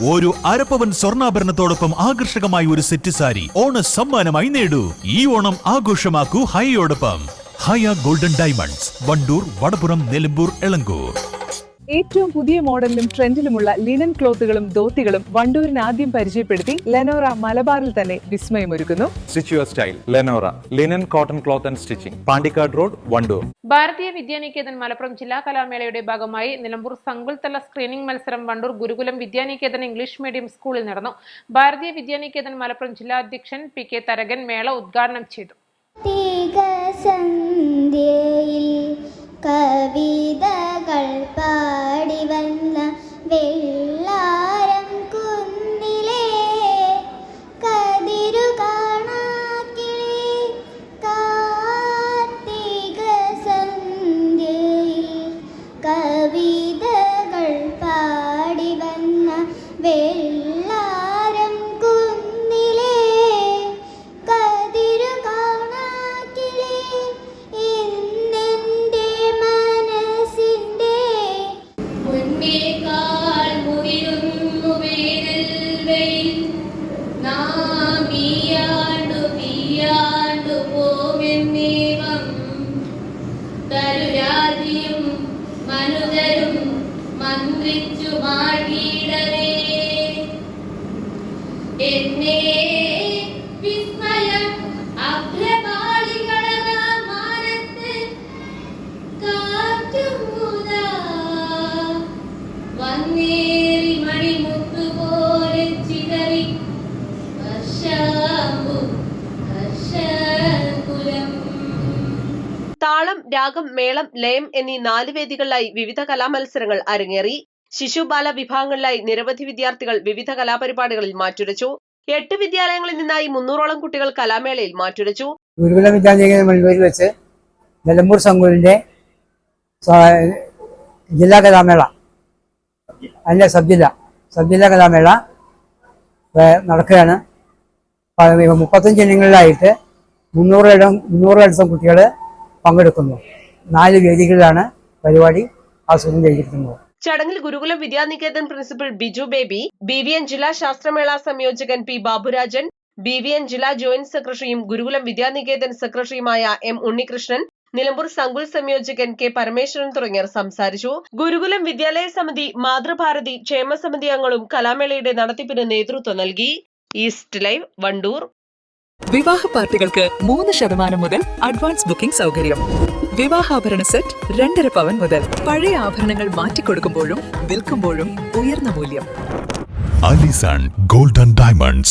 ഒരു അരപ്പവൻ സ്വർണ്ണാഭരണത്തോടൊപ്പം ആകർഷകമായ ഒരു സെറ്റ് സാരി ഓണ സമ്മാനമായി നേടൂ. ഈ ഓണം ആഘോഷമാക്കൂ ഹൈയോടൊപ്പം. ഹയ ഗോൾഡൻ ഡയമണ്ട്സ്, വണ്ടൂർ, വടപുറം, നിലമ്പൂർ, എളങ്കൂർ. ഏറ്റവും പുതിയ മോഡലിലും ട്രെൻഡിലുമുള്ള ലിനൻ ക്ലോത്തുകളും ധോത്തികളും വണ്ടൂരിന് ആദ്യം പരിചയപ്പെടുത്തി ലെനോറ മലബാറിൽ തന്നെ വിസ്മയമൊരുക്കുന്നു. Stitch your style Lenora linen cotton cloth and stitching, Pandikkad road, Wandoor. Bharatiya Vidyaniketan Malappuram ജില്ലാ കലാമേളയുടെ ഭാഗമായി നിലമ്പൂർ സങ്കുൽത്തല സ്ക്രീനിംഗ് മത്സരം വണ്ടൂർ ഗുരുകുലം വിദ്യാനികേതൻ ഇംഗ്ലീഷ് മീഡിയം സ്കൂളിൽ നടന്നു. ഭാരതീയ വിദ്യാനികേതൻ മലപ്പുറം ജില്ലാ അധ്യക്ഷൻ PK തരകൻ മേള ഉദ്ഘാടനം ചെയ്തു. കവിതകൾ പാടി വന്ന വെള്ളാരം കുന്നിലെ കതിരു കാണാക്കിളി കാർത്തിക സന്ധ്യയിൽ കവിതകൾ പാടി വന്ന വെള്ളാരം കുന്നിലെ കതിരു കാണാക്കിളി മനുജരും മന്ത്രിച്ചു മാടിയിടവേ എന്നെ വിസ്മയം അഗ്രപാളികളാമാനത്ത് കാറ്റുമുതാ വന്നേറി മണിമുത്തുപോലെ ചിതറി വർഷാമ്പു ഹർഷകുലം. താളം, രാഗം, മേളം, ലയം എന്നീ 4 വേദികളിലായി വിവിധ കലാമത്സരങ്ങൾ അരങ്ങേറി. ശിശുബാല വിഭാഗങ്ങളിലായി നിരവധി വിദ്യാർത്ഥികൾ വിവിധ കലാപരിപാടികളിൽ മാറ്റുരച്ചു. 8 വിദ്യാലയങ്ങളിൽ നിന്നായി 300ഓളം കുട്ടികൾ കലാമേളയിൽ മാറ്റുരച്ചു. ഗുരുകുലം വിദ്യാലയം മലബാറിൽ വെച്ച് നിലമ്പൂർ സംഘൂരിന്റെ ജില്ലാ കലാമേള, അതിന്റെ സബ്ജില്ലാ കലാമേള നടക്കുകയാണ്. 35 ഇനങ്ങളിലായിട്ട് 300 കുട്ടികൾ പങ്കെടുക്കുന്നു. 4 വേദികളിലാണ് പരിപാടി ആസൂത്രണം ചെയ്തിരിക്കുന്നത്. ചടങ്ങിൽ ഗുരുകുലം വിദ്യാനികേതൻ പ്രിൻസിപ്പൽ ബിജു ബേബി, BVN ജില്ലാ ശാസ്ത്രമേള സംയോജകൻ P ബാബുരാജൻ, BVN ജില്ലാ ജോയിന്റ് സെക്രട്ടറിയും ഗുരുകുലം വിദ്യാനികേതൻ സെക്രട്ടറിയുമായ M ഉണ്ണികൃഷ്ണൻ, നിലമ്പൂർ സങ്കുൽ സംയോജകൻ K പരമേശ്വരൻ തുടങ്ങിയവർ സംസാരിച്ചു. ഗുരുകുലം വിദ്യാലയ സമിതി, മാതൃഭാരതി ക്ഷേമസമിതി അംഗങ്ങളും കലാമേളയുടെ നടത്തിപ്പിന് നേതൃത്വം നൽകി. East live, Wandoor. വിവാഹ പാർട്ടികൾക്ക് 3% മുതൽ അഡ്വാൻസ് ബുക്കിംഗ് സൗകര്യം. വിവാഹാഭരണ സെറ്റ് 2.5 പവൻ മുതൽ. പഴയ ആഭരണങ്ങൾ മാറ്റിക്കൊടുക്കുമ്പോഴും വിൽക്കുമ്പോഴും ഉയർന്ന മൂല്യം. Allison golden diamonds.